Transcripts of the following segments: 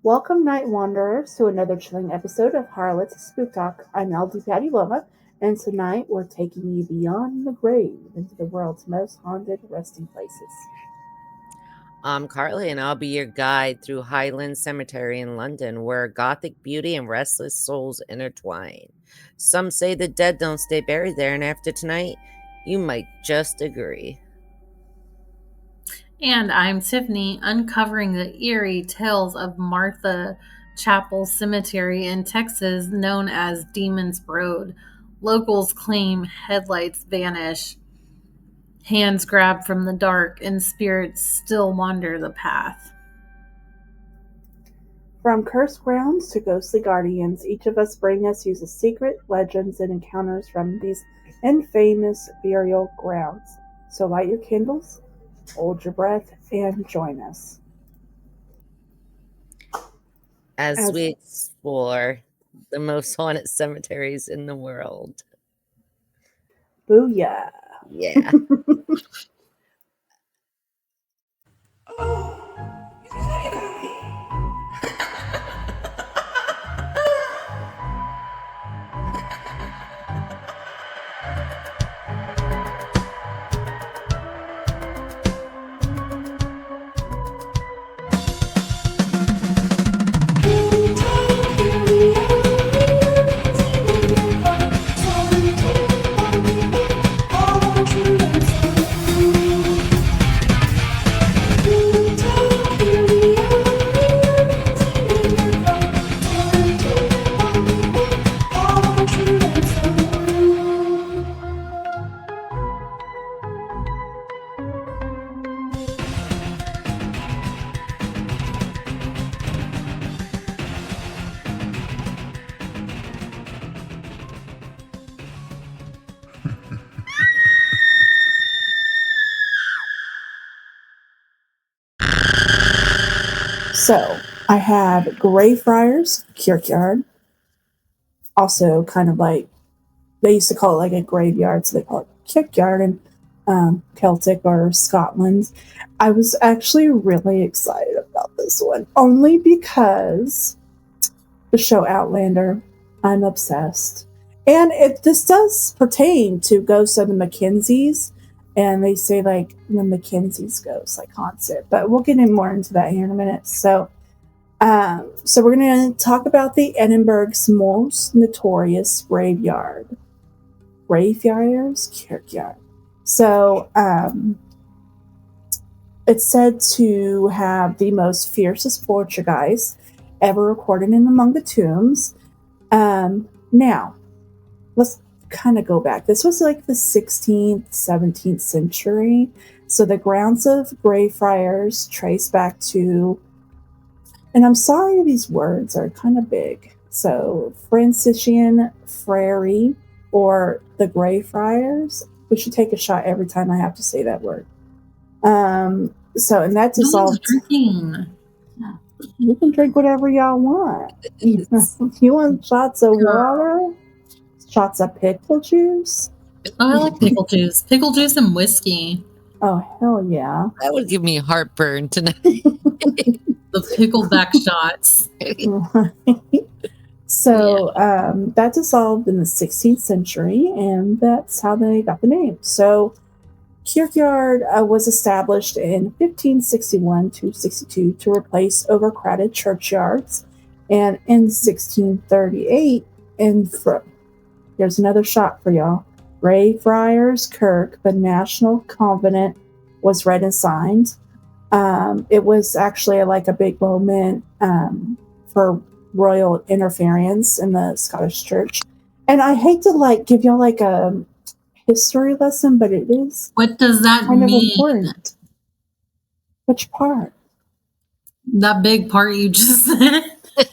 Welcome, night wanderers, to another chilling episode of Harlots Spooktalk. I'm LD Pteloma, and tonight we're taking you beyond the grave into the world's most haunted resting places. I'm Karli, and I'll be your guide through Highgate Cemetery in London, where gothic beauty and restless souls intertwine. Some say the dead don't stay buried there, and after tonight, you might just agree. And I'm Tiffany, uncovering the eerie tales of Martha Chapel Cemetery in Texas, known as Demon's Road. Locals claim headlights vanish, hands grab from the dark, and spirits still wander the path. From cursed grounds to ghostly guardians, each of us bring us a secret, legends, and encounters from these infamous burial grounds. So light your candles, hold your breath, and join us. As we explore the most haunted cemeteries in the world. Booyah! Yeah. So I have Greyfriars Kirkyard. Also, kind of like they used to call it like a graveyard, so they call it Kirkyard in Celtic or Scotland. I was actually really excited about this one, only because the show Outlander. I'm obsessed, and this does pertain to ghosts of the Mackenzies. And they say like the Mackenzie's ghost like haunts it, but we'll get in more into that here in a minute. So we're going to talk about the Edinburgh's most notorious graveyard, Greyfriars Kirkyard. So it's said to have the most fiercest poltergeist ever recorded in among the tombs. Now, let's kind of go back. This was like the 16th, 17th century. So the grounds of Greyfriars trace back to, and I'm sorry these words are kind of big. So Franciscan Friary or the Greyfriars. We should take a shot every time I have to say that word. So, and that dissolved. Drinking. You can drink whatever y'all want. You want shots of water? Shots of pickle juice? Oh, I like pickle juice. Pickle juice and whiskey. Oh, hell yeah. That would give me heartburn tonight. The pickleback shots. So that dissolved in the 16th century, and that's how they got the name. So Kirkyard was established in 1561 to 62 to replace overcrowded churchyards. And in 1638, here's another shot for y'all. Greyfriars Kirk, the national covenant, was read and signed. It was actually like a big moment for royal interference in the Scottish Church. And I hate to like give y'all like a history lesson, but it is. What does that kind mean? of important. Which part? That big part you just said.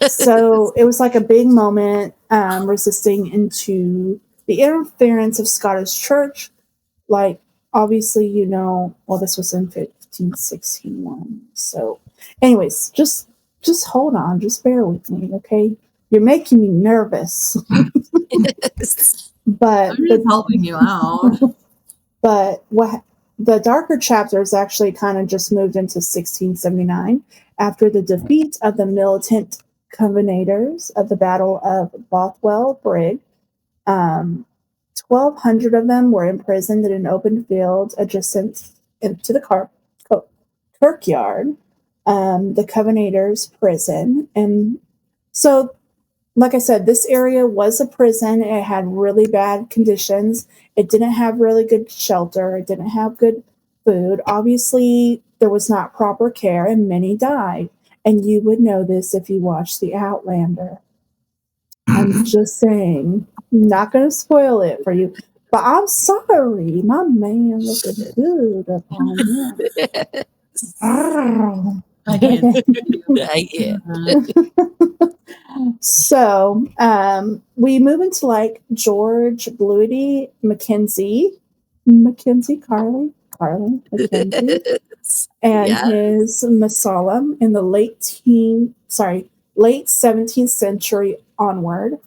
So it was like a big moment resisting into the interference of Scottish Church. Like, obviously, well, this was in 1561. So, anyways, just hold on. Just bear with me, okay? You're making me nervous. But I'm just helping you out. But what the darker chapters actually kind of just moved into 1679 after the defeat of the militant Covenanters at the Battle of Bothwell Brig. 1,200 of them were imprisoned in an open field adjacent to the Kirkyard, the Covenanters' prison. And so, like I said, this area was a prison. It had really bad conditions. It didn't have really good shelter. It didn't have good food. Obviously, there was not proper care, and many died. And you would know this if you watched The Outlander. I'm just saying, not going to spoil it for you. But I'm sorry, my man looking good up on there. So we move into like George Mackenzie Karli Mackenzie, and his mausoleum in the late 17th century onward.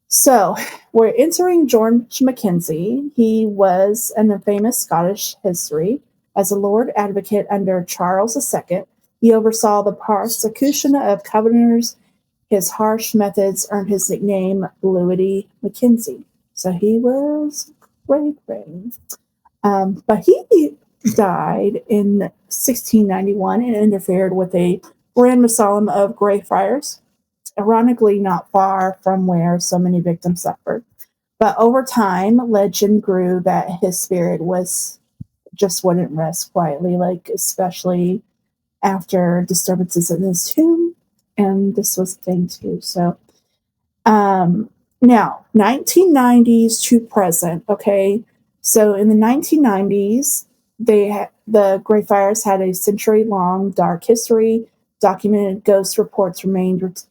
So we're entering George Mackenzie. He was in the famous Scottish history as a Lord Advocate under Charles II. He oversaw the persecution of Covenanters. His harsh methods earned his nickname Bluety Mackenzie. So he was cray. But he died in 1691 and interfered with a grand mausoleum of Greyfriars, ironically not far from where so many victims suffered. But over time, legend grew that his spirit just wouldn't rest quietly, like especially after disturbances in his tomb. And this was the thing too. So now 1990s to present. Okay, so in the 1990s, the Greyfriars had a century-long dark history. Documented ghost reports remained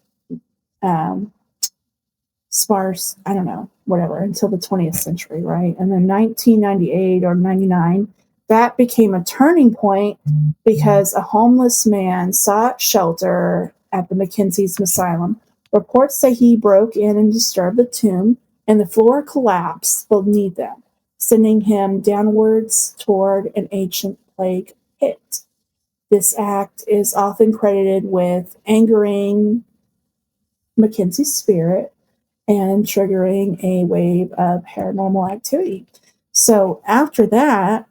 sparse, I don't know, whatever, until the 20th century, right? And then 1998 or 99, that became a turning point because a homeless man sought shelter at the Mackenzie's asylum. Reports say he broke in and disturbed the tomb, and the floor collapsed beneath them, sending him downwards toward an ancient plague pit. This act is often credited with angering Mackenzie's spirit and triggering a wave of paranormal activity. So after that,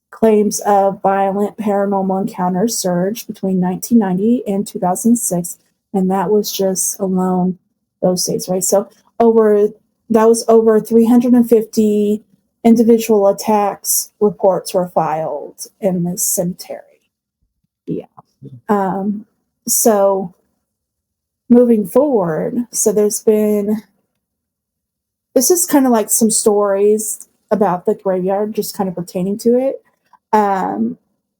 claims of violent paranormal encounters surged between 1990 and 2006, and that was just alone those days, right? So that was over 350 individual attacks reports were filed in this cemetery. Yeah. So moving forward, so this is kind of like some stories about the graveyard, just kind of pertaining to it.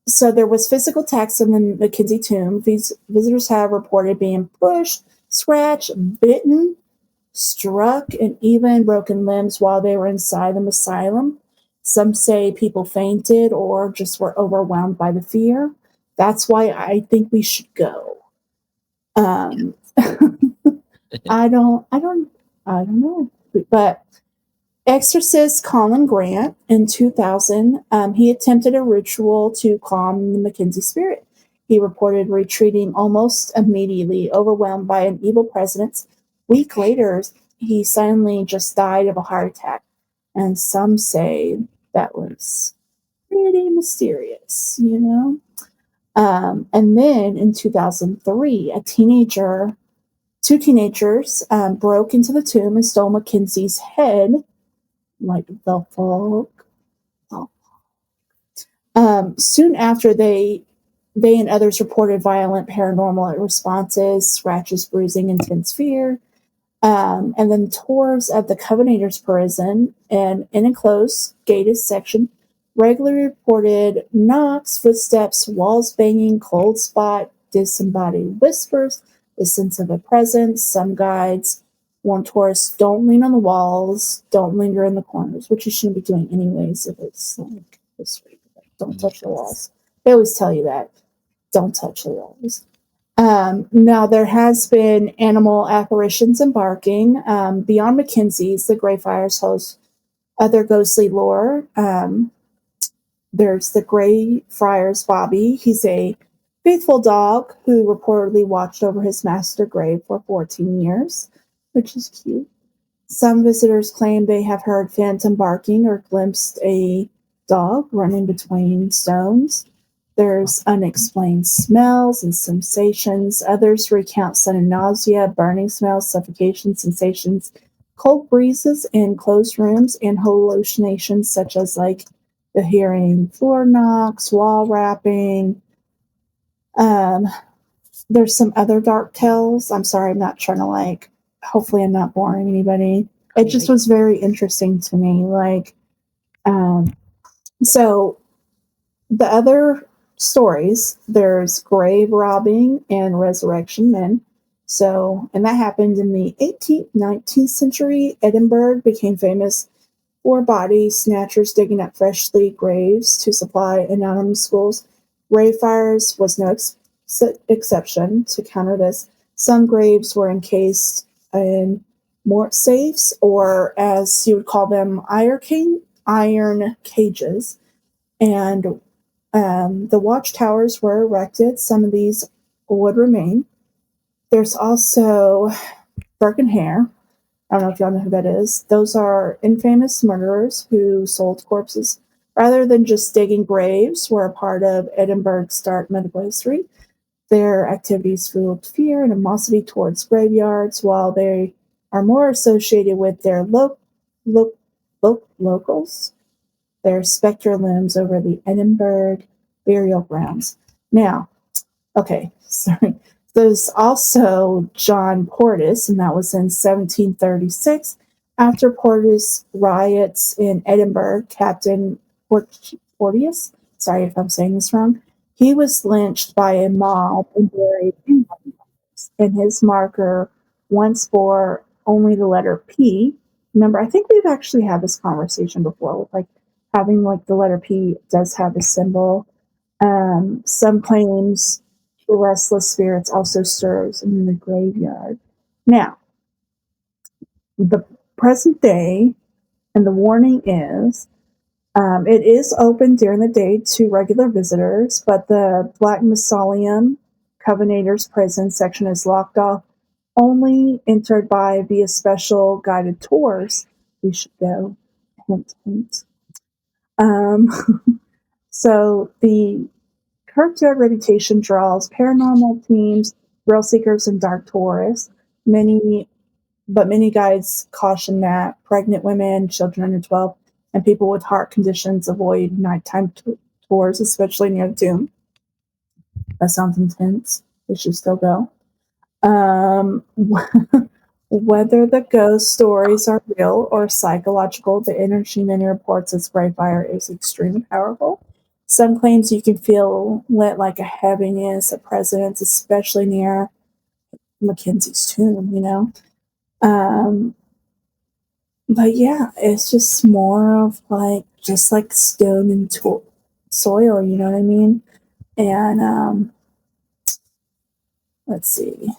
So there was physical attacks in the Mackenzie tomb. These visitors have reported being pushed, scratched, bitten, struck, and even broken limbs while they were inside the asylum. Some say people fainted or just were overwhelmed by the fear. That's why I think we should go. I don't know. But exorcist Colin Grant in 2000, he attempted a ritual to calm the Mackenzie spirit. He reported retreating almost immediately, overwhelmed by an evil presence. Week later, he suddenly just died of a heart attack. And some say that was pretty mysterious, you know? And then in 2003, two teenagers broke into the tomb and stole Mackenzie's head, like the fuck. Soon after, they and others reported violent paranormal responses, scratches, bruising, intense fear. And then tours of the Covenanters prison and in enclosed gated section regularly reported knocks, footsteps, walls banging, cold spot, disembodied whispers, the sense of a presence. Some guides warn tourists, don't lean on the walls, don't linger in the corners, which you shouldn't be doing anyways if it's like history. Don't touch the walls. They always tell you that. Don't touch the walls. Now, there has been animal apparitions and barking. Beyond Mackenzie's, the Greyfriars host other ghostly lore. There's the Greyfriars Bobby. He's a faithful dog who reportedly watched over his master grave for 14 years, which is cute. Some visitors claim they have heard phantom barking or glimpsed a dog running between stones. There's unexplained smells and sensations. Others recount sudden nausea, burning smells, suffocation sensations, cold breezes in closed rooms, and hallucinations such as like the hearing floor knocks, wall rapping. Um, there's some other dark tales. I'm sorry, I'm not trying to like. Hopefully, I'm not boring anybody. It just was very interesting to me. Um, so the other stories, there's grave robbing and resurrection men. So, and that happened in the 18th, 19th century. Edinburgh became famous for body snatchers digging up freshly graves to supply anonymous schools. Greyfriars was no exception to counter this. Some graves were encased in mort safes, or as you would call them, iron cages, and the watchtowers were erected. Some of these would remain. There's also Burke and Hare. I don't know if y'all know who that is. Those are infamous murderers who sold corpses rather than just digging graves, were a part of Edinburgh's dark medical history. Their activities fueled fear and animosity towards graveyards, while they are more associated with their locals. Their spectral looms over the Edinburgh burial grounds. Now, okay, sorry. There's also John Portis, and that was in 1736. After Portis riots in Edinburgh, Captain Porteous, sorry if I'm saying this wrong, he was lynched by a mob and buried in Edinburgh. And his marker once bore only the letter P. Remember, I think we've actually had this conversation before with like having like the letter P does have a symbol. Some claims the restless spirits also stirs in the graveyard. Now, the present day, and the warning is it is open during the day to regular visitors, but the Black Mausoleum Covenanters prison section is locked off, only entered by via special guided tours. We should go. Hint, hint. So the Kirkyard reputation draws paranormal teams, thrill seekers, and dark tourists. Many guides caution that pregnant women, children under 12, and people with heart conditions avoid nighttime tours, especially near the tomb. That sounds intense. We should still go. Um, whether the ghost stories are real or psychological, the energy many reports as Greyfriar is extremely powerful. Some claims you can feel lit like a heaviness, a presence, especially near Mackenzie's tomb, you know? Um, but yeah, it's just more of like, just like stone and soil, you know what I mean? And let's see.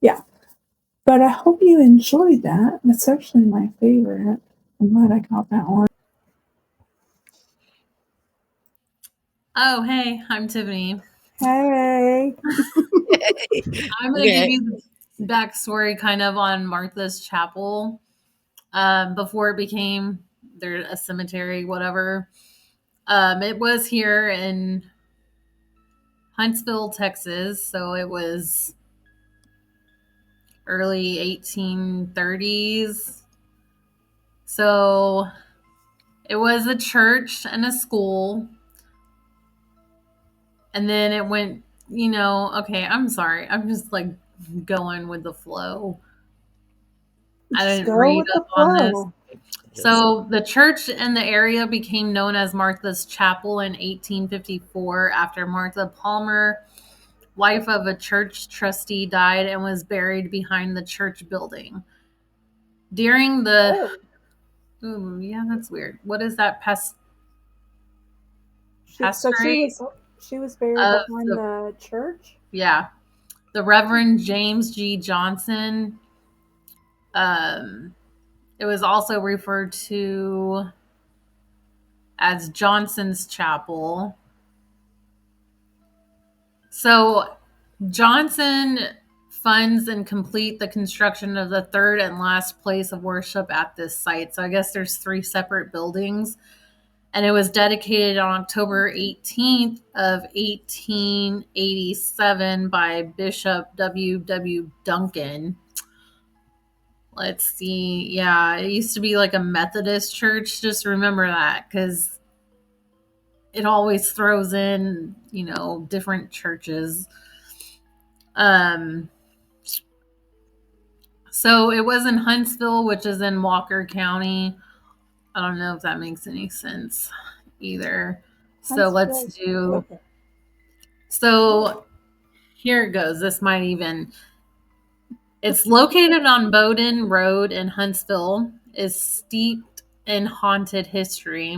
Yeah. But I hope you enjoyed that. That's actually my favorite. I'm glad I got that one. Oh, hey, I'm Tiffany. Hey. I'm going to give you the backstory kind of on Martha's Chapel before it became there a cemetery, whatever. It was here in Huntsville, Texas, so it was early 1830s. So it was a church and a school. And then it went, okay, I'm sorry. I'm just like going with the flow. I Just didn't go read with the up on this. flow. So the church in the area became known as Martha's Chapel in 1854 after Martha Palmer, wife of a church trustee, died and was buried behind the church building. During the Ooh, yeah, that's weird. What is that So she was buried of behind the church. yeah, the Reverend James G. Johnson. Um, it was also referred to as Johnson's Chapel. So Johnson funds and complete the construction of the third and last place of worship at this site. So I guess there's 3 separate buildings, and it was dedicated on October 18th of 1887 by Bishop W. W. Duncan. Let's see. Yeah, it used to be like a Methodist church. Just remember that, because it always throws in, different churches. So it was in Huntsville, which is in Walker County. I don't know if that makes any sense either. So let's do. Okay. So here it goes. This might even. It's located on Bowden Road in Huntsville. Is steeped in haunted history.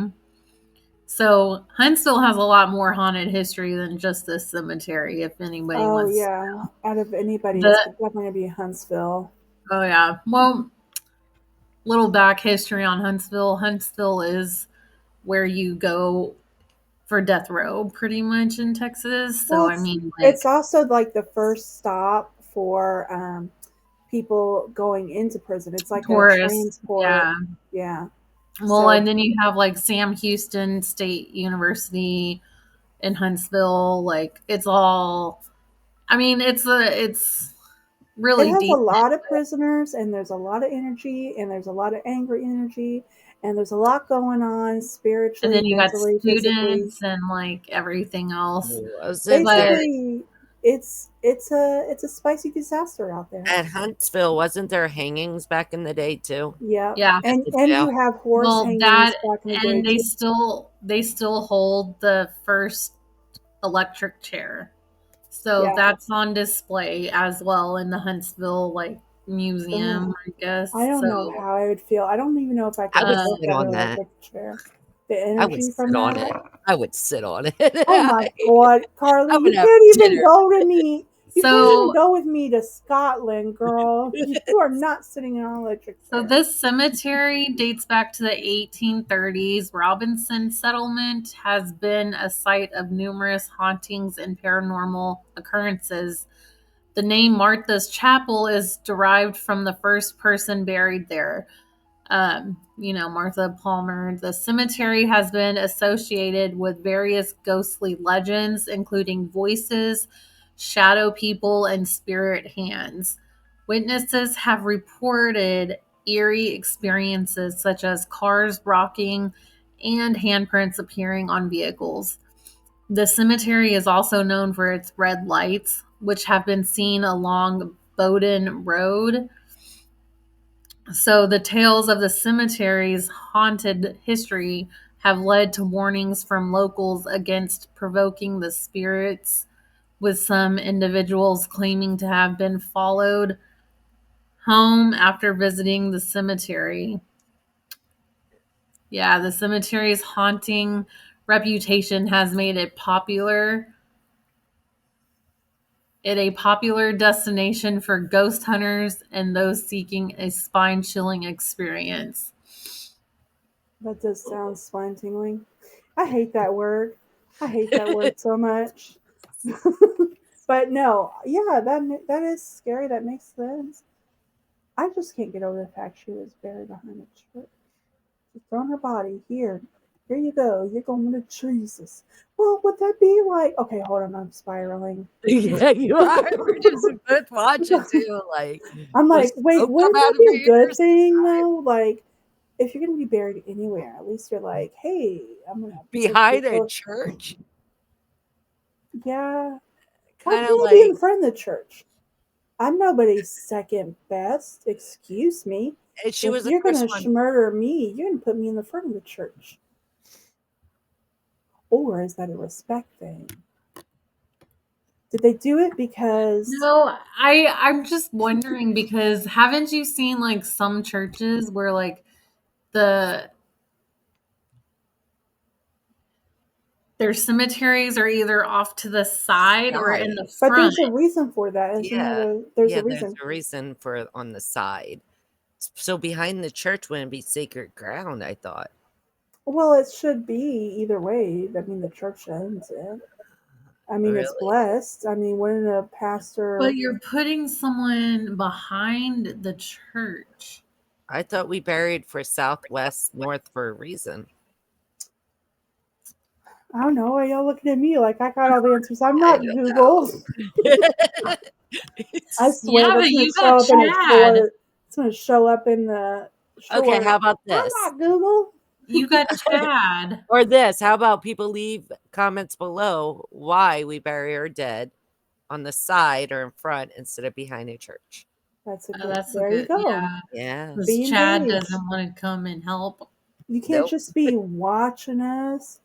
So Huntsville has a lot more haunted history than just this cemetery. If anybody wants. Yeah. Out of anybody, it's definitely going to be Huntsville. Oh, yeah. Well, little back history on Huntsville. Huntsville is where you go for death row pretty much in Texas. So, Well, it's also like the first stop for people going into prison. It's like tourists, a transport. Yeah. Well, and then you have like Sam Houston State University in Huntsville. Like it's all, it's really it has deep. A lot of prisoners, and there's a lot of energy, and there's a lot of angry energy, and there's a lot going on spiritually, and then you mentally, got students physically, and like everything else. Basically, it's a spicy disaster out there. At Huntsville, wasn't there hangings back in the day too? Yeah. And you have horse hangings back in the day. And they still hold the first electric chair. So that's on display as well in the Huntsville museum, I guess. I don't know how I would feel. I don't even know if I could sit on that chair. The energy from that. I would sit on it. Oh my God, Karli, you can't even go to me. You can't even go with me to Scotland, girl. You are not sitting in an electric chair. So this cemetery dates back to the 1830s. Robinson Settlement has been a site of numerous hauntings and paranormal occurrences. The name Martha's Chapel is derived from the first person buried there. Martha Palmer. The cemetery has been associated with various ghostly legends, including voices, shadow people, and spirit hands. Witnesses have reported eerie experiences such as cars rocking and handprints appearing on vehicles. The cemetery is also known for its red lights, which have been seen along Bowden Road. So the tales of the cemetery's haunted history have led to warnings from locals against provoking the spirits, with some individuals claiming to have been followed home after visiting the cemetery. Yeah, the cemetery's haunting reputation has made it a popular destination for ghost hunters and those seeking a spine-chilling experience. That does sound spine-tingling. I hate that word. I hate that word so much. But no, yeah, that is scary. That makes sense. I just can't get over the fact she was buried behind a church. She's thrown her body here. Here you go. You're going to Jesus. Well, would that be like? Okay, hold on. I'm spiraling. Yeah, you are. We're just both watching too. I'm like, wait, wouldn't that be a good thing though? Like, if you're gonna be buried anywhere, at least you're like, hey, I'm gonna behind a church. Yeah, kind of be in front of the church. I'm nobody's second best. Excuse me. If you're gonna murder me, you're gonna put me in the front of the church. Or is that a respect thing? Did they do it because? No, I'm just wondering because haven't you seen some churches where their cemeteries are either off to the side or in the front? But there's a reason for that. There's a reason. There's a reason for on the side. So behind the church wouldn't be sacred ground, I thought. Well, it should be either way. I mean, the church owns it. I mean, it's Really? blessed. I mean, wouldn't a But pastor? you're putting someone behind the church. I thought we buried for southwest north for a reason. I don't know. Why y'all looking at me like I got all the answers? I'm I not Google. don't know. I swear Yeah, that's but gonna you got show up in a Chad. short. It's gonna show up in the Okay, short. how about I'm this? not Google. You got Chad. Or this. How about people leave comments below why we bury our dead on the side or in front instead of behind a church? That's a Oh, good. that's a There you good, go. yeah. Yeah. Because Be Chad engaged. doesn't want to come and help. You can't Nope. just be watching us.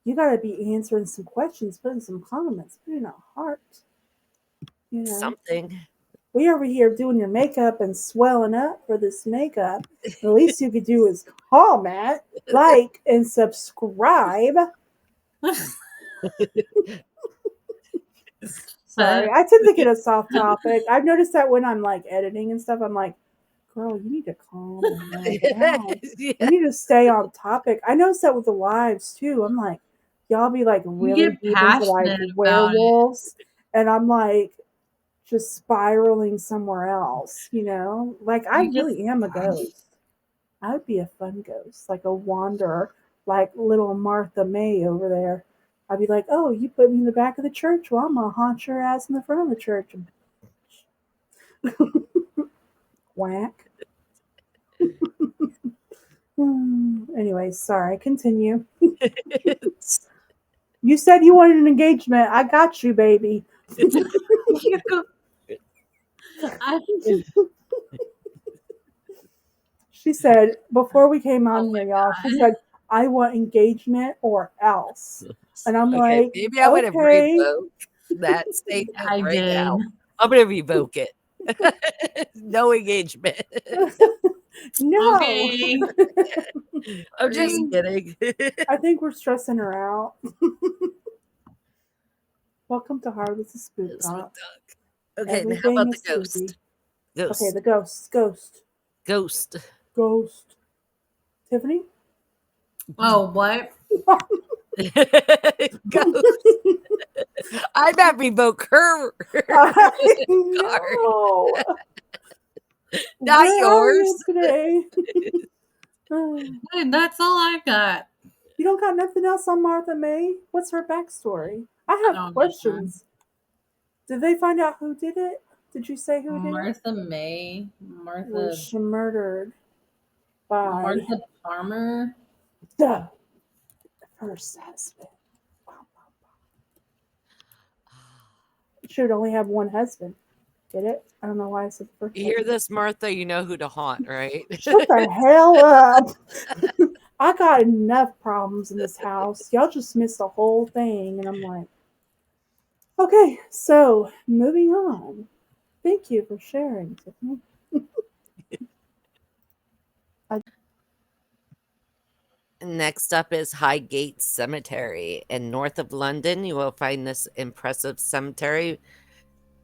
You got to be answering some questions, putting some comments, putting a heart. You know, Something. we over here doing your makeup and swelling up for this makeup. The least you could do is comment, like, and subscribe. Sorry, But I tend to get us off topic. I've noticed that when I'm like editing and stuff, I'm like, girl, you need to calm the hell down. We Yeah. need to stay on topic. I noticed that with the lives too. I'm like, y'all be like you really get deep into like passionate about it. werewolves, and I'm like just spiraling somewhere else, you know? Like I You get really am a ghost. I would be a fun ghost, like a wanderer, like little Martha May over there. I'd be like, oh, you put me in the back of the church. Well, I'm gonna haunt your ass in the front of the church. Whack. Anyway, sorry. Continue. You said you wanted an engagement. I got you, baby. I, She said before we came on oh here, my y'all. She said, "I want engagement or else," and I'm Okay, like, maybe I'm gonna "Okay." revoke that statement I right did. now. I'm gonna revoke it. No engagement. No, Okay. I'm just Sorry. kidding. I think we're stressing her out. Welcome to Harlots of Spook Spook Talk. talk. Okay, now how Everything about the is spooky. ghost? Okay, Ghost. the ghosts. Ghost. Ghost. Ghost. Tiffany? Oh, what? Ghost. I not revoke her I card, know. not Where are you yours. today? You Hey, that's all I got. don't got nothing else on Martha May? What's her backstory? I have Oh, man. questions. Did they find out who did it? Did you say who did it? Martha May. Was Martha. she murdered by Martha Palmer. the first husband? She would only have one husband. Get it? I don't know why I said the first You hear husband. this, Martha? You know who to haunt, right? Shut the hell up. I got enough problems in this house. Y'all just missed the whole thing. And I'm like, okay, so moving on. Thank you for sharing, Tiffany. Next up is Highgate Cemetery. In north of London, you will find this impressive cemetery.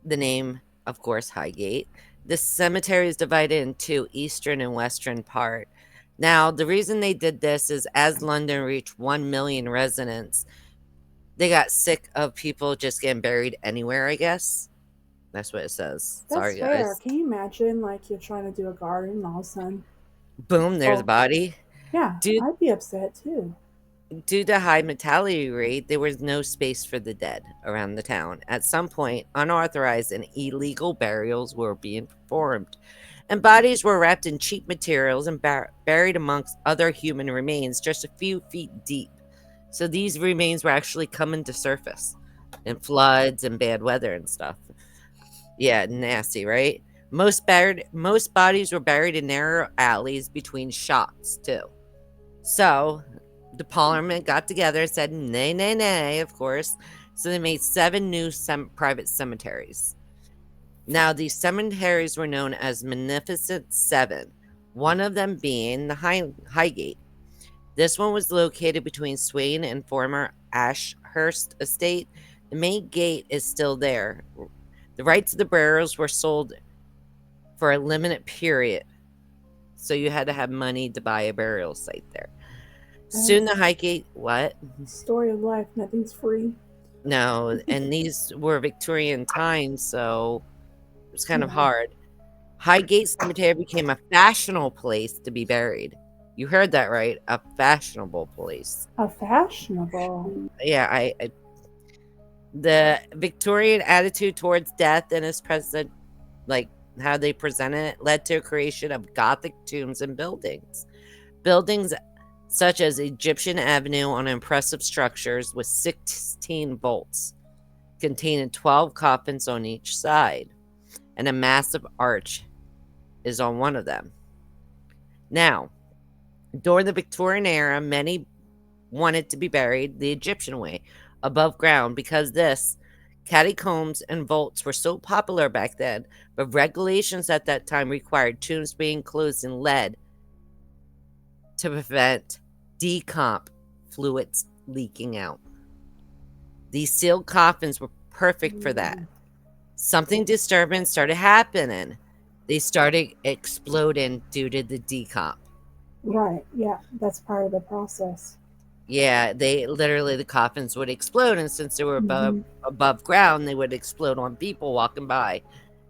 The name, of course, Highgate. This cemetery is divided into eastern and western part. Now, the reason they did this is as London reached 1 million residents, they got sick of people just getting buried anywhere, I guess. That's what it says. That's Sorry, fair. guys. Can you imagine, like, you're trying to do a garden and all of a sudden, Boom, there's a oh, body. yeah, Due, I'd be upset too. due to high mortality rate, there was no space for the dead around the town. At some point, unauthorized and illegal burials were being performed, and bodies were wrapped in cheap materials and buried amongst other human remains just a few feet deep. So these remains were actually coming to surface in floods and bad weather and stuff. Yeah, nasty, right? Most bodies were buried in narrow alleys between shots too. So the parliament got together and said, nay, nay, nay, of course. So they made 7 new private cemeteries. Now, these cemeteries were known as Magnificent Seven, one of them being the Highgate. This one was located between Swain and former Ashurst estate. The main gate is still there. The rights of the burials were sold for a limited period, so you had to have money to buy a burial site there. Soon the Highgate what? Story of life, nothing's free. No, and these were Victorian times, so it was kind of Yeah. hard. Highgate Cemetery became a fashionable place to be buried. You heard that right, a fashionable place. A fashionable. Yeah, the Victorian attitude towards death and its present, like how they present it, led to a creation of Gothic tombs and buildings. Buildings such as Egyptian Avenue on impressive structures with 16 vaults, containing 12 coffins on each side, and a massive arch is on one of them. Now, during the Victorian era, many wanted to be buried the Egyptian way, above ground, because this catacombs and vaults were so popular back then, but regulations at that time required tombs being enclosed in lead to prevent decomp fluids leaking out. These sealed coffins were perfect for that. Something disturbing started happening. They started exploding due to the decomp. Right, yeah, that's part of the process. Yeah, they literally, the coffins would explode, and since they were above ground, they would explode on people walking by.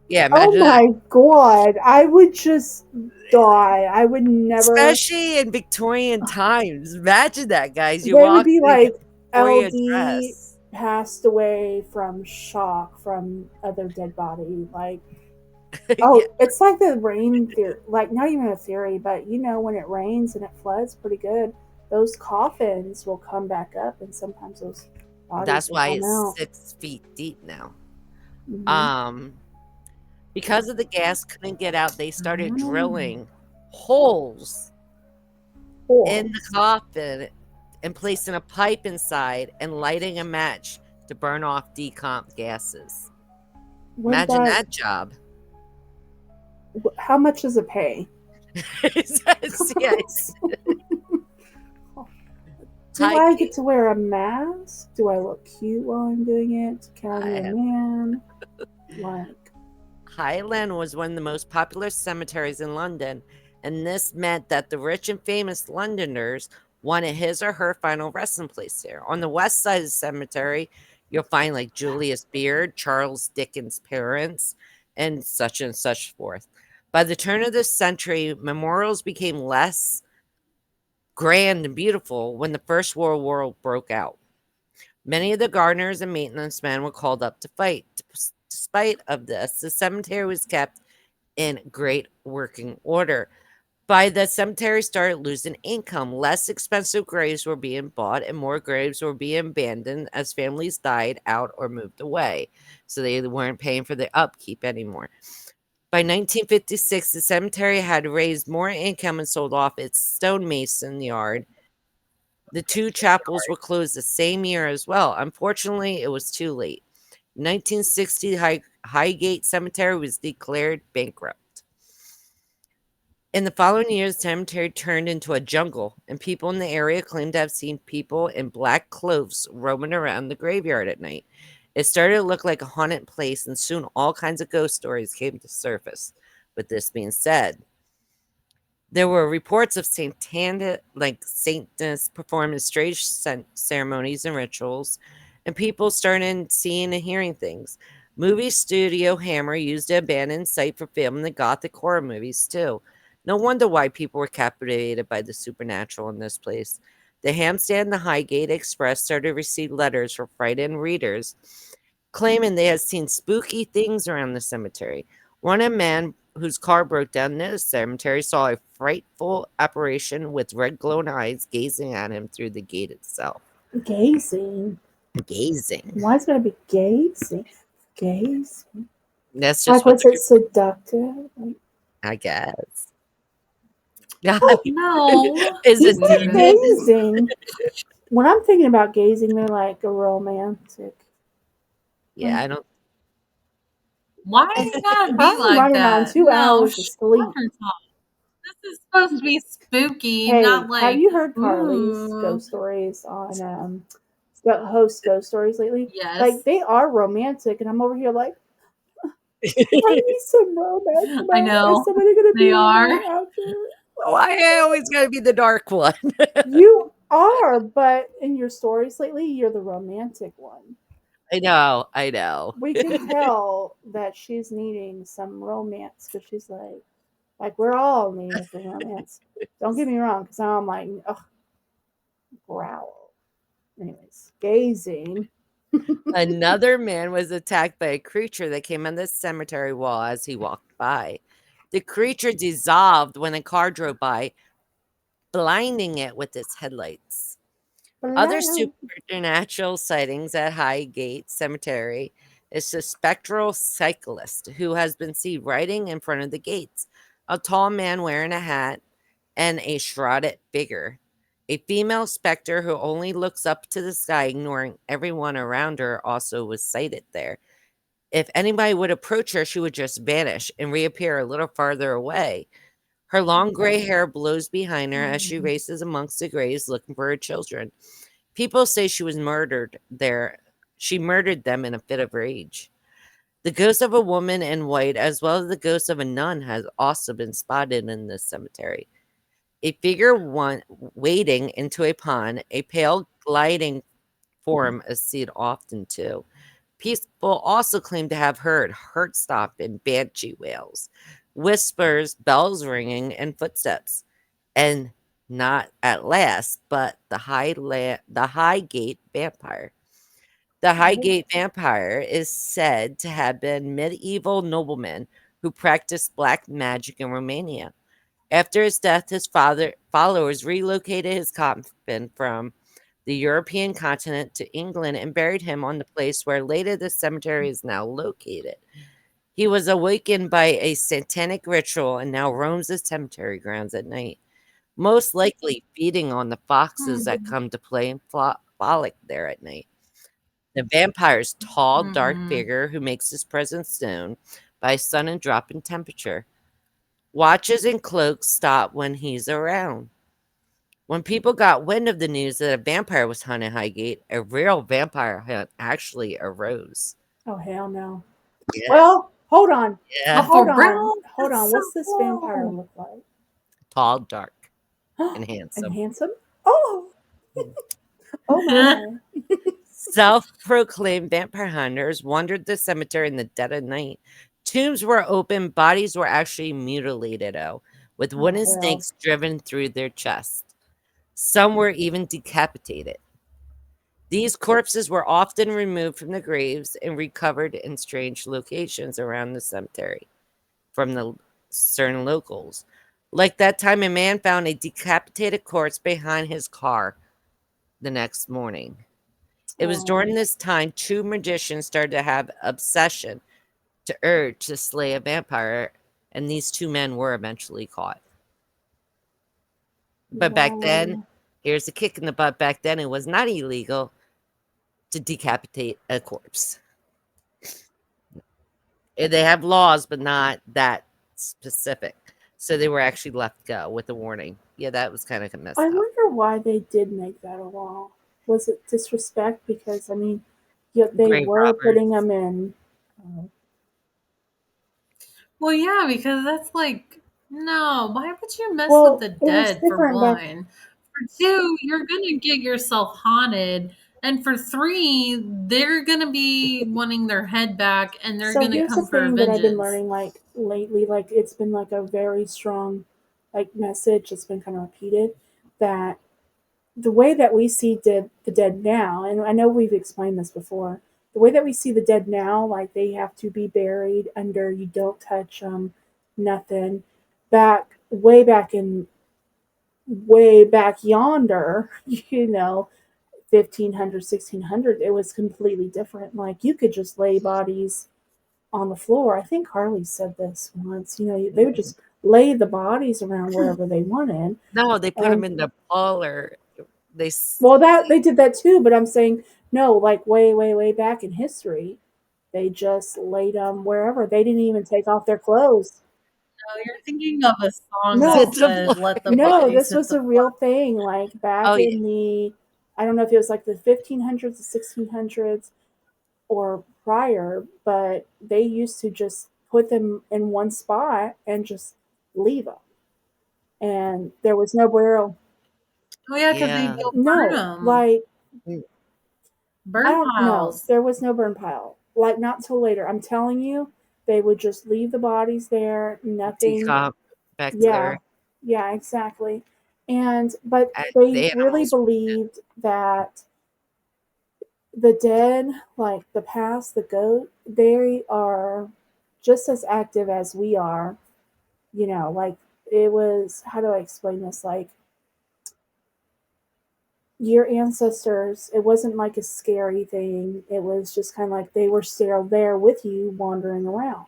Yeah, Oh imagine that. my god, I would just die. I would never. Especially in Victorian times. Imagine that, guys. You They would walk be in a like, Victorian LD dress. passed away from shock from other dead body. Like, oh, Yeah, it's like the rain theory. Like, not even a theory, but you know, when it rains and it floods pretty good, those coffins will come back up, and sometimes those bodies that's will why come it's out. 6 feet deep now. Mhm. Because of the gas couldn't get out, they started drilling holes in the coffin and placing a pipe inside and lighting a match to burn off decomp gases. Imagine that job. How much does it pay? Yes. Do I get to wear a mask? Do I look cute while I'm doing it? Can I be a man? Like, Highland was one of the most popular cemeteries in London, and this meant that the rich and famous Londoners wanted his or her final resting place there. On the west side of the cemetery, you'll find like Julius Beard, Charles Dickens' parents, and such forth. By the turn of the century, memorials became less grand and beautiful when the First World War broke out. Many of the gardeners and maintenance men were called up to fight. Despite of this, the cemetery was kept in great working order. By the cemetery started losing income, less expensive graves were being bought and more graves were being abandoned as families died out or moved away. So they weren't paying for the upkeep anymore. By 1956, the cemetery had raised more income and sold off its stonemason yard. The two chapels were closed the same year as well. Unfortunately, it was too late. 1960, Highgate Cemetery was declared bankrupt. In the following years, the cemetery turned into a jungle, and people in the area claimed to have seen people in black clothes roaming around the graveyard at night. It started to look like a haunted place, and soon all kinds of ghost stories came to surface. With this being said, there were reports of Satantists performing strange ceremonies and rituals, and people started seeing and hearing things. Movie studio Hammer used the abandoned site for filming the gothic horror movies too. No wonder why people were captivated by the supernatural in this place. The Hampstead and the Highgate Express started to receive letters from frightened readers claiming they had seen spooky things around the cemetery. One man whose car broke down near the cemetery saw a frightful apparition with red glowing eyes gazing at him through the gate itself. gazing. Gazing. Why is it gonna be gazing? Gazing. That's Like, just what was it seductive? Like, I guess. Oh, no. Is it people gazing? When I'm thinking about gazing, they're like a romantic. Yeah, I don't. Why is it gotta be I'm like running that? on 2 hours of sleep. This is supposed to be spooky, Hey, not like. have you heard Karli's ooh. ghost stories on host ghost stories lately? Yes. Like, they are romantic, and I'm over here like, I need some romance. I know. Is somebody gonna They be are. there after? Why I always gotta be the dark one? You are, but in your stories lately, you're the romantic one. I know, I know. We can tell that she's needing some romance because she's like we're all needing some romance. Don't get me wrong, because I'm like, ugh, growl. Anyways, gazing. Another man was attacked by a creature that came on the cemetery wall as he walked by. The creature dissolved when a car drove by, blinding it with its headlights. Other Blah. supernatural sightings at Highgate Cemetery is the spectral cyclist who has been seen riding in front of the gates, a tall man wearing a hat, and a shrouded figure. A female specter who only looks up to the sky, ignoring everyone around her, also was sighted there. If anybody would approach her, she would just vanish and reappear a little farther away. Her long gray hair blows behind her as she races amongst the graves looking for her children. People say she was murdered there. She murdered them in a fit of rage. The ghost of a woman in white, as well as the ghost of a nun, has also been spotted in this cemetery. A figure wading into a pond, a pale gliding form is seen often too. People also claim to have heard heart stopping banshee wails, whispers, bells ringing, and footsteps. And not at last, but the Highgate Vampire. The Highgate Vampire is said to have been medieval nobleman who practiced black magic in Romania. After his death, his followers relocated his coffin from the European continent to England and buried him on the place where later the cemetery is now located. He was awakened by a satanic ritual and now roams the cemetery grounds at night, most likely feeding on the foxes that come to play in frolic there at night. The vampire's tall, dark Mm-mm. figure who makes his presence known by a sudden drop in temperature. Watches and cloaks stop when he's around. When people got wind of the news that a vampire was hunting Highgate, a real vampire hunt actually arose. Oh hell no. Yeah, Well, hold on. Oh, yeah. for Hold on. real? Hold That's on. so What's this vampire cool. look like? Tall, dark, and And handsome. handsome? Oh, oh my. Self-proclaimed vampire hunters wandered the cemetery in the dead of night. Tombs were open, bodies were actually mutilated, with Oh wooden hell. stakes driven through their chest. Some were even decapitated. These corpses were often removed from the graves and recovered in strange locations around the cemetery from the certain locals. Like that time, a man found a decapitated corpse behind his car the next morning. It was Oh, during this time two magicians started to have obsession to urge to slay a vampire, and these two men were eventually caught. But back then, wow. here's a kick in the butt. Back then, it was not illegal to decapitate a corpse. They have laws, but not that specific. So they were actually left go with a warning. Yeah, that was kind of I messed up. wonder why they did make that a law. Was it disrespect? Because, I mean, yet they Grave were robbers. putting them in. Uh, Well, yeah, because that's like, no, why would you mess with well, the it was dead for different back. one? For two, you're gonna get yourself haunted. And for three, they're gonna be wanting their head back and they're So gonna here's the come for thing that I've been vengeance. learning, like, lately. Like, it's been, like, a very strong, like, message that's been kind of repeated that the way that we see the dead now, and I know we've explained this before, the way that we see the dead now, like they have to be buried under, you don't touch them, nothing. Back way back yonder, 1500, 1600, it was completely different. Like you could just lay bodies on the floor. I think Karli said this once. They would just lay the bodies around wherever they wanted, No, they put them and in the parlor. well, that they did that too, but I'm saying no, like way, way, way back in history, they just laid them wherever. They didn't even take off their clothes. No, you're thinking of a song that sit No, the says, floor. "Let the no, bodies this hit was the a real floor." thing. Like Oh back yeah, in I don't know if it was like the 1500s, the 1600s, or prior, but they used to just put them in one spot and just leave them, and there was no burial. Oh yeah, because they Yeah. go burn No, them. like Mm, I Burn don't know. piles. There was no burn pile. Like not till later. I'm telling you, they would just leave the bodies there. Nothing. decomp back to Yeah, their yeah, exactly. And but the they really animals. believed that the dead, like the past, the goat, they are just as active as we are. You know, like it was. How do I explain this? Like your ancestors, it wasn't like a scary thing. It was just kind of like they were still there with you wandering around.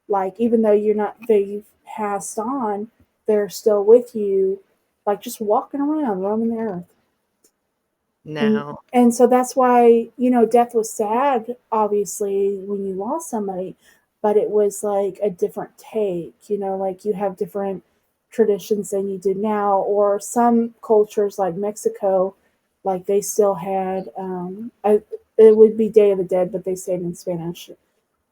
Like even though you're not they've passed on, they're still with you, like just walking around, roaming the earth. And No. and so that's why, you know, death was sad, obviously, when you lost somebody, but it was like a different take, you know, like you have different traditions than you do now, or some cultures like Mexico, like they still had it would be Day of the Dead, but they say it in Spanish,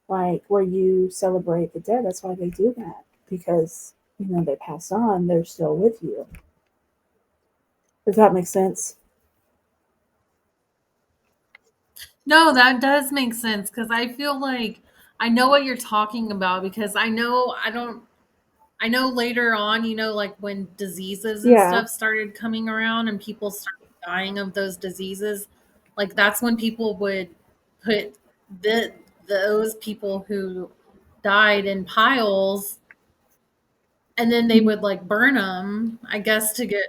like where you celebrate the dead. That's why they do that, because you know they passed on, they're still with you. Does that make sense? No, that does make sense because I feel like I know what you're talking about because I know later on, like when diseases and Yeah. stuff started coming around and people started dying of those diseases, like that's when people would put the those people who died in piles and then they would like burn them, I guess to get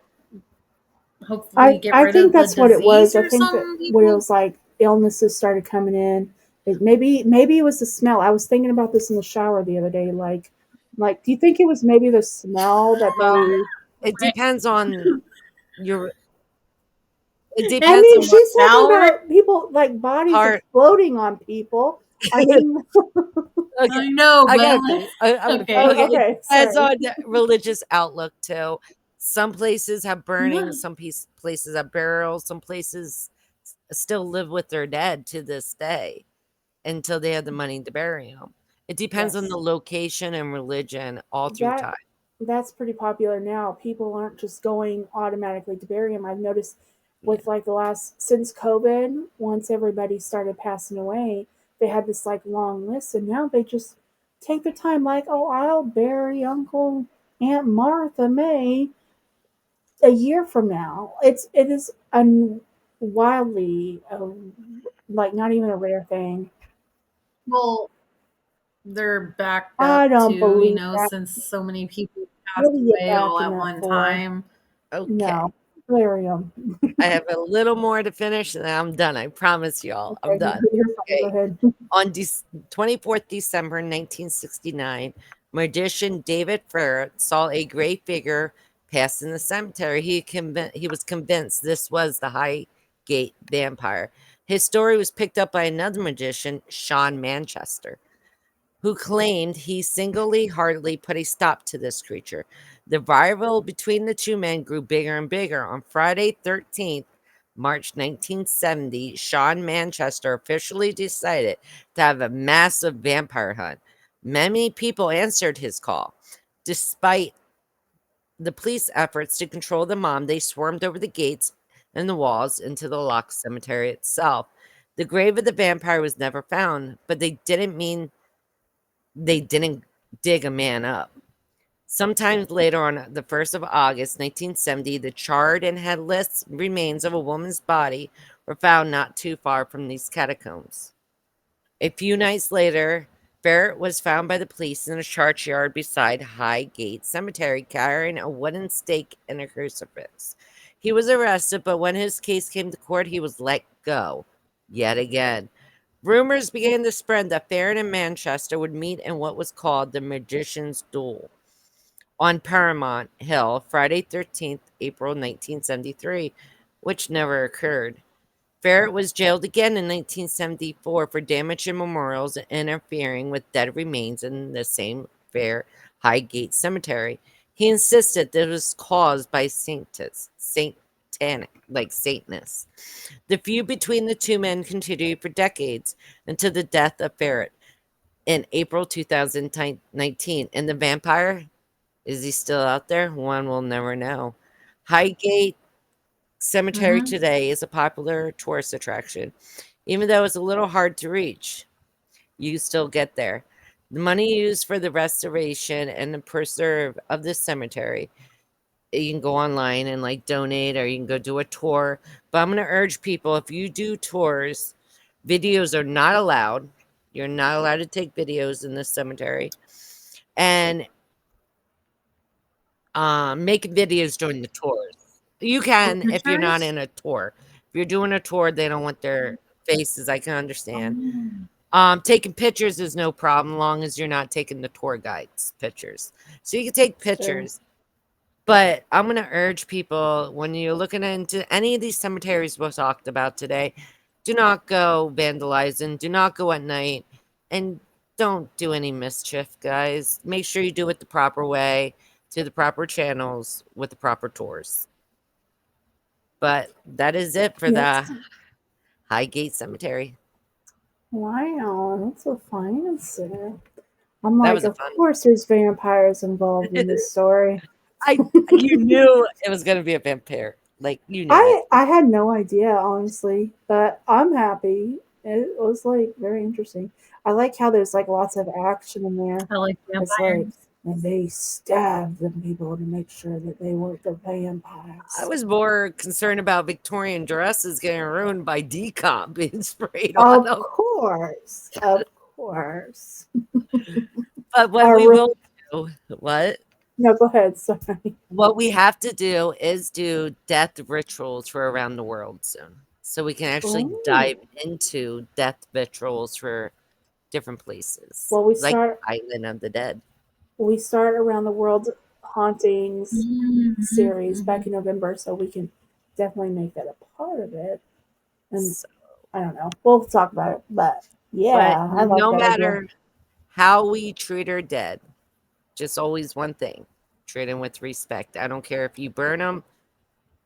hopefully get I rid think of the that's what it was. disease I or think that some where it people. was like illnesses started coming in. Maybe it was the smell. I was thinking about this in the shower the other day. Like, do you think it was maybe the smell that Well, they? it depends on your it I depends mean, on what she's talking Showering? about people like bodies part. exploding on people. I mean, Okay, I know, I but gotta finish. I'm gonna okay. oh, okay, it okay, depends sorry. on the religious outlook too. Some places have burning, No. some places have burials, some places still live with their dead to this day until they have the money to bury them. It depends on the Yes. location and religion all through that time. that's pretty popular now. People aren't just going automatically to bury him. I've noticed Yeah. with like the last since COVID, once everybody started passing away, they had this like long list, and now they just take the time. Like, oh, I'll bury Uncle Aunt Martha May a year from now. It is wildly like not even a rare thing. Well, they're backed I up don't too, believe that. since so many people passed What are you away all backing at up one for? time. Okay. No, bury him. I have a little more to finish and then I'm done. I promise y'all. I'm Okay, done. you're fine. Go Okay. ahead. On 24th December 1969, magician David Ferret saw a gray figure pass in the cemetery. He was convinced this was the Highgate Vampire. His story was picked up by another magician, Sean Manchester, who claimed he single-heartedly put a stop to this creature. The rivalry between the two men grew bigger and bigger. On Friday 13th, March 1970, Sean Manchester officially decided to have a massive vampire hunt. Many people answered his call. Despite the police efforts to control the mob, they swarmed over the gates and the walls into the locked cemetery itself. The grave of the vampire was never found, but they didn't dig a man up. Sometimes later, on the 1st of August 1970, the charred and headless remains of a woman's body were found not too far from these catacombs. A few nights later, Barrett was found by the police in a churchyard beside Highgate Cemetery carrying a wooden stake and a crucifix. He was arrested, but when his case came to court, he was let go yet again. Rumors began to spread that Farron and Manchester would meet in what was called the Magician's Duel on Paramount Hill, Friday 13th, April 1973, which never occurred. Farrett was jailed again in 1974 for damaging memorials and interfering with dead remains in the same fair Highgate Cemetery. He insisted that it was caused by Satanists. The feud between the two men continued for decades until the death of Farrett in April 2019. And the vampire, is he still out there? One will never know. Highgate Cemetery today is a popular tourist attraction. Even though it's a little hard to reach, you still get there. The money used for the restoration and the preserve of this cemetery, you can go online and like donate, or you can go do a tour. But I'm going to urge people, if you do tours, videos are not allowed. You're not allowed to take videos in this cemetery. And making videos during the tours. You can if you're not in a tour. If you're doing a tour, they don't want their faces. I can understand. Taking pictures is no problem, long as you're not taking the tour guide's pictures. So you can take pictures. But I'm going to urge people, when you're looking into any of these cemeteries we talked about today, do not go vandalizing. Do not go at night. And don't do any mischief, guys. Make sure you do it the proper way, to the proper channels, with the proper tours. But that is it for the Highgate Cemetery. Wow, that's so fancy. I'm That like, was of course there's vampires involved in this story. You knew it was going to be a vampire. Like, you knew it. I had no idea, honestly, but I'm happy. It was like very interesting. I like how there's like lots of action in there. I like It's vampires. like, and they stabbed the people to make sure that they weren't the vampires. I was more concerned about Victorian dresses getting ruined by decomp being sprayed Of on them. course. Of course. But what we will do, what? No, go ahead. Sorry. What we have to do is do death rituals for around the world soon. So we can actually dive into death rituals for different places. Well, we like start Island of the Dead. We start around the world hauntings series back in November, so we can definitely make that a part of it. And So, I don't know. We'll talk about it, but yeah, but I like no that matter idea. how we treat our dead, just always one thing: treat them with respect. I don't care if you burn them,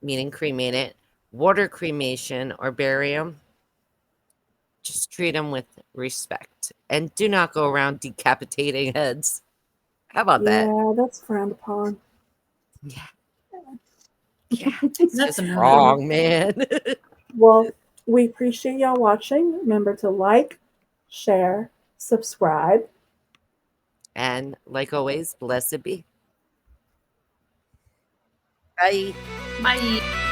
meaning cremate it, water cremation, or bury them. Just treat them with respect, and do not go around decapitating heads. How about that? Yeah, that's frowned upon. Yeah, it's That's just a wrong, man. Well, we appreciate y'all watching. Remember to like, share, subscribe. And like always, blessed be. Bye. Bye.